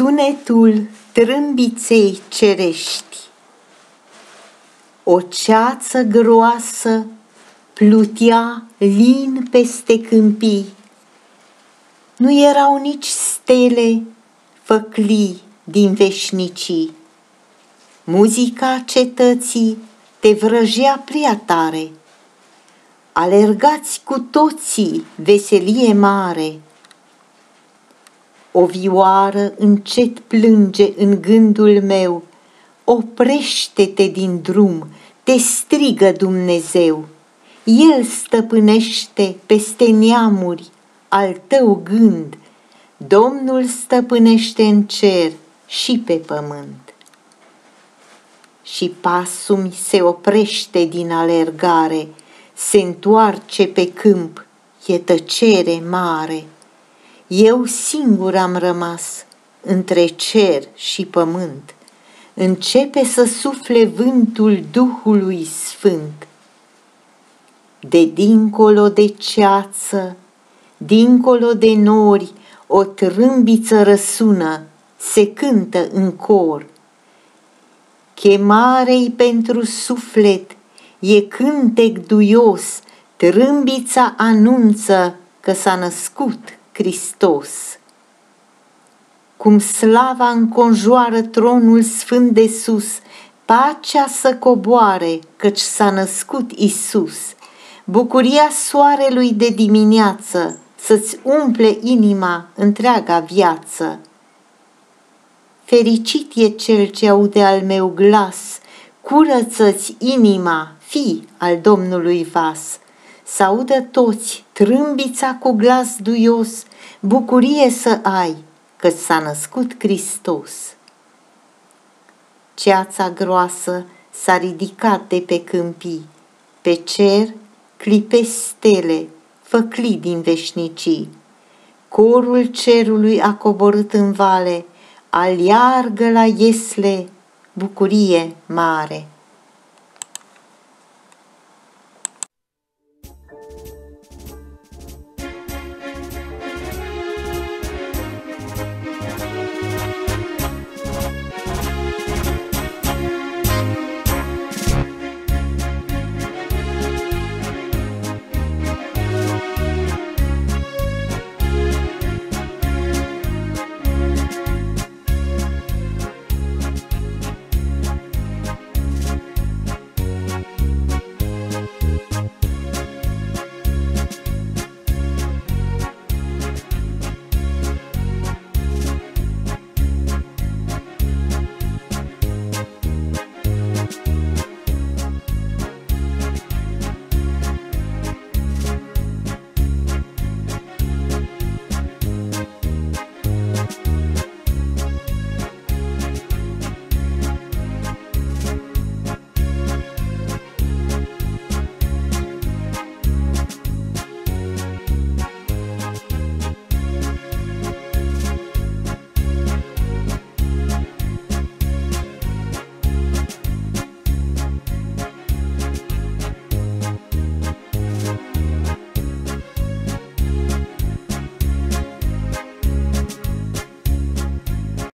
sunetul trâmbiței cerești. O ceață groasă plutea lin peste câmpii. Nu erau nici stele făclii din veșnicii. Muzica cetății te vrăjea prea tare. Alergați cu toții, veselie mare. O vioară încet plânge în gândul meu, oprește-te din drum, te strigă Dumnezeu. El stăpânește peste neamuri al tău gând, Domnul stăpânește în cer și pe pământ. Și pasul mi se oprește din alergare, se întoarce pe câmp, e tăcere mare. Eu singur am rămas între cer și pământ, începe să sufle vântul Duhului Sfânt. De dincolo de ceață, dincolo de nori, o trâmbiță răsună, se cântă în cor. Chemare-i pentru suflet, e cântec duios, trâmbița anunță că s-a născut Hristos. Cum slava înconjoară tronul sfânt de sus, pacea să coboare, căci s-a născut Isus. Bucuria soarelui de dimineață să-ți umple inima întreaga viață. Fericit e cel ce aude al meu glas, curăță-ți inima, fii al Domnului vas. Să audă toți trâmbița cu glas duios, bucurie să ai, că s-a născut Hristos. Ceața groasă s-a ridicat de pe câmpii, pe cer clipesc stele, făclii din veșnicii. Corul cerului a coborât în vale, aleargă la iesle, bucurie mare.